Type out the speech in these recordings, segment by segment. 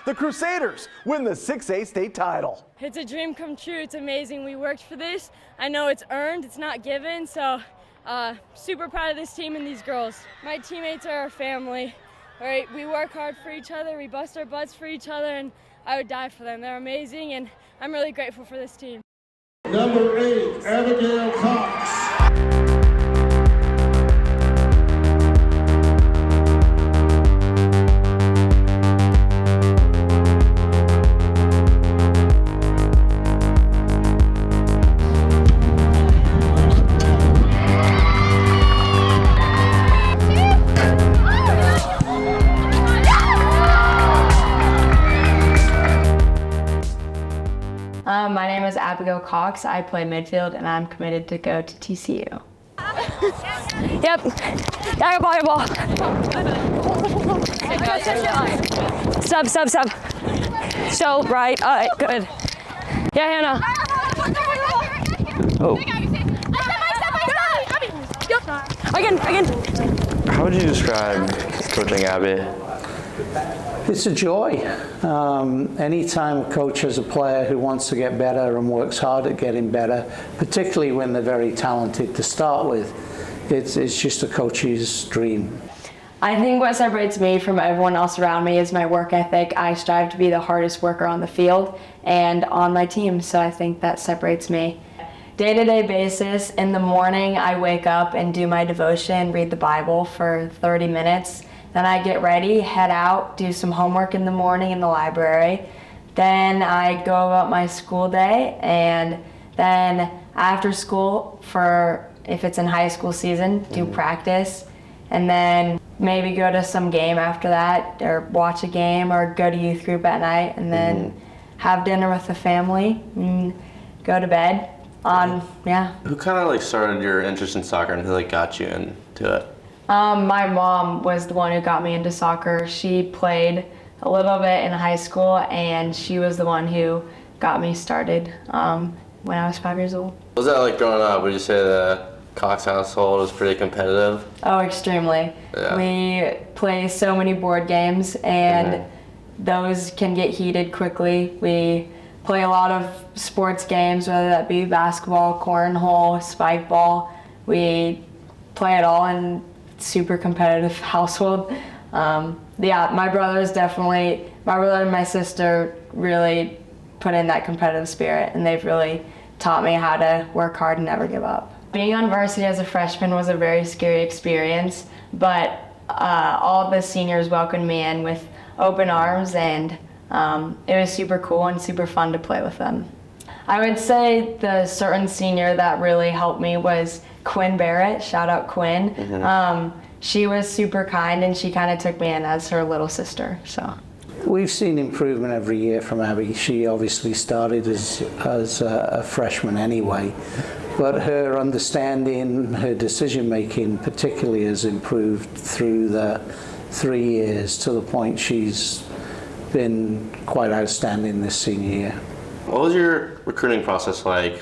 the Crusaders win the 6A state title. It's a dream come true. It's amazing. We worked for this. I know it's earned, it's not given, so super proud of this team and these girls. My teammates are our family. All right, we work hard for each other, we bust our butts for each other, and I would die for them. They're amazing, and I'm really grateful for this team. Number 8, Abigail Cox. My name is Abigail Cox. I play midfield and I'm committed to go to TCU. Yep, I got ball. Sub. So right, all right, good. Yeah, Hannah. Oh. Again. How would you describe coaching Abby? It's a joy. Anytime a coach has a player who wants to get better and works hard at getting better, particularly when they're very talented to start with, it's just a coach's dream. I think what separates me from everyone else around me is my work ethic. I strive to be the hardest worker on the field and on my team, so I think that separates me. Day-to-day basis, in the morning I wake up and do my devotion, read the Bible for 30 minutes. Then I get ready, head out, do some homework in the morning in the library. Then I go about my school day, and then after school, if it's in high school season, do practice, and then maybe go to some game after that, or watch a game, or go to youth group at night, and then have dinner with the family, and go to bed. Who kind of started your interest in soccer and who got you into it? My mom was the one who got me into soccer. She played a little bit in high school, and she was the one who got me started when I was 5 years old. What was that like growing up? Would you say the Cox household was pretty competitive? Oh, extremely. Yeah. We play so many board games, and those can get heated quickly. We play a lot of sports games, whether that be basketball, cornhole, spike ball. We play it all in super competitive household. My brother and my sister really put in that competitive spirit, and they've really taught me how to work hard and never give up. Being on varsity as a freshman was a very scary experience, but all the seniors welcomed me in with open arms, and it was super cool and super fun to play with them. I would say the certain senior that really helped me was Quinn Barrett. Shout out Quinn. She was super kind, and she kind of took me in as her little sister. So We've seen improvement every year from Abby. She obviously started as a freshman anyway, but her understanding, her decision making particularly has improved through the 3 years to the point she's been quite outstanding this senior year. What was your recruiting process like?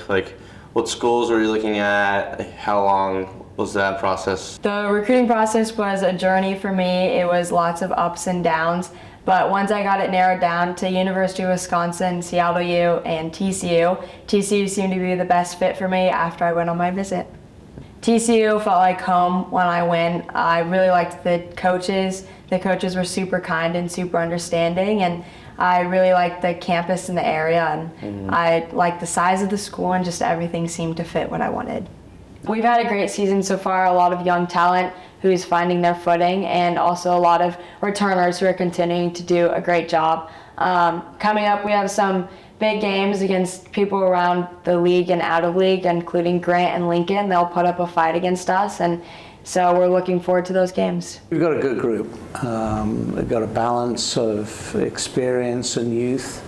What schools were you looking at? How long was that process? the recruiting process was a journey for me. It was lots of ups and downs, but once I got it narrowed down to University of Wisconsin, Seattle U, and TCU seemed to be the best fit for me after I went on my visit. TCU felt like home when I went. I really liked the coaches. The coaches were super kind and super understanding, and I really liked the campus and the area, and I liked the size of the school, and just everything seemed to fit what I wanted. We've had a great season so far, a lot of young talent who's finding their footing, and also a lot of returners who are continuing to do a great job. Coming up, we have some big games against people around the league and out of league, including Grant and Lincoln. They'll put up a fight against us, and so we're looking forward to those games. We've got a good group. We've got a balance of experience and youth,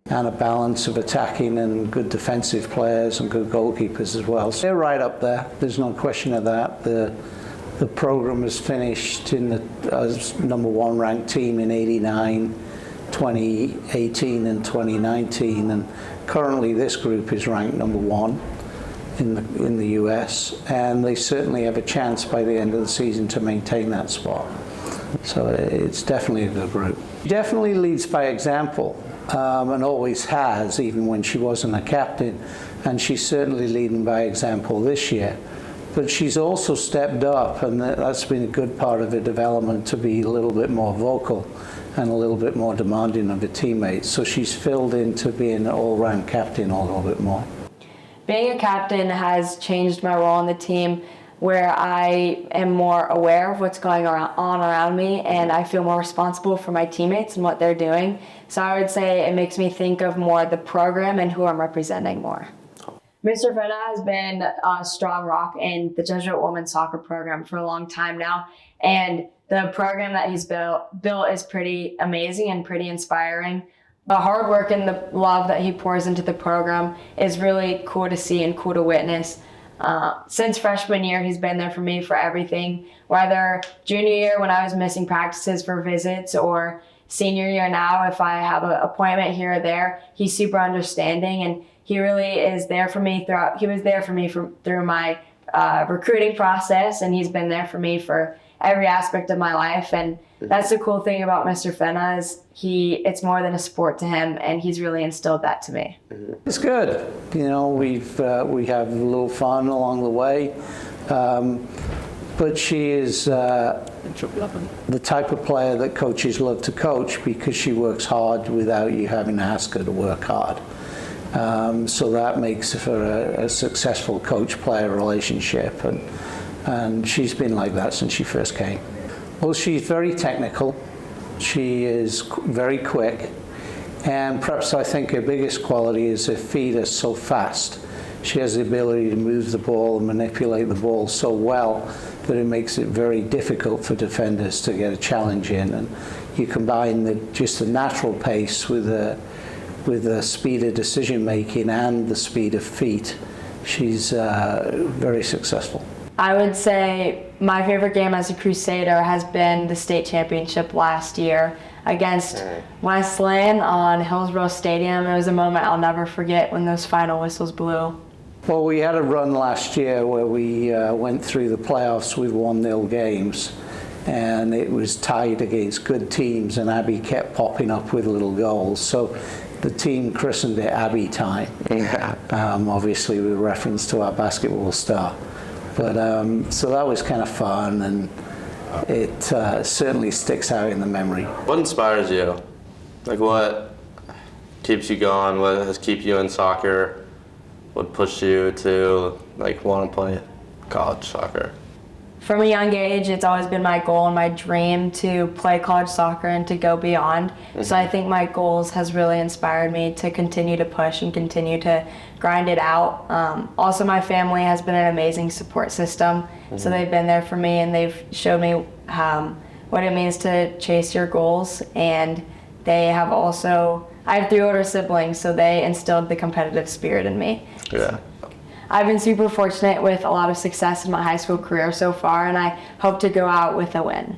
and a balance of attacking and good defensive players and good goalkeepers as well. So they're right up there. There's no question of that. The program was finished as number 1 ranked team in '89, 2018, and 2019, and currently this group is ranked number 1 in the US, and they certainly have a chance by the end of the season to maintain that spot. So it's definitely a good group. She definitely leads by example, and always has, even when she wasn't a captain. And she's certainly leading by example this year. But she's also stepped up, and that's been a good part of her development, to be a little bit more vocal and a little bit more demanding of her teammates. So she's filled into being an all-round captain a little bit more. Being a captain has changed my role on the team, where I am more aware of what's going on around me, and I feel more responsible for my teammates and what they're doing. So I would say it makes me think of more the program and who I'm representing more. Mr. Fennah has been a strong rock in the Jesuit women's soccer program for a long time now, and the program that he's built is pretty amazing and pretty inspiring. The hard work and the love that he pours into the program is really cool to see and cool to witness. Since freshman year, he's been there for me for everything, whether junior year when I was missing practices for visits, or senior year now if I have an appointment here or there. He's super understanding, and he really is there for me throughout. He was there for me through my recruiting process, and he's been there for me for every aspect of my life. And that's the cool thing about Mr. Fennah, is it's more than a sport to him, and he's really instilled that to me. It's good. You know, we have a little fun along the way, but she is the type of player that coaches love to coach, because she works hard without you having to ask her to work hard. So that makes for a successful coach-player relationship, and she's been like that since she first came. Well, she's very technical. She is very quick, and perhaps I think her biggest quality is her feet are so fast. She has the ability to move the ball and manipulate the ball so well that it makes it very difficult for defenders to get a challenge in. And you combine just the natural pace with the speed of decision making and the speed of feet. She's very successful. I would say my favorite game as a Crusader has been the state championship last year against Westland on Hillsborough Stadium. It was a moment I'll never forget when those final whistles blew. Well, we had a run last year where we went through the playoffs with 1-0 games, and it was tied against good teams, and Abby kept popping up with little goals. So the team christened it Abby time, obviously with reference to our basketball star. But so that was kind of fun, and it certainly sticks out in the memory. What inspires you? Like, what keeps you going? What has kept you in soccer? What pushed you to want to play college soccer? From a young age, it's always been my goal and my dream to play college soccer and to go beyond. So I think my goals has really inspired me to continue to push and continue to grind it out. Also, my family has been an amazing support system. So they've been there for me, and they've showed me what it means to chase your goals. And they have also, I have 3 older siblings, so they instilled the competitive spirit in me. Yeah. I've been super fortunate with a lot of success in my high school career so far, and I hope to go out with a win.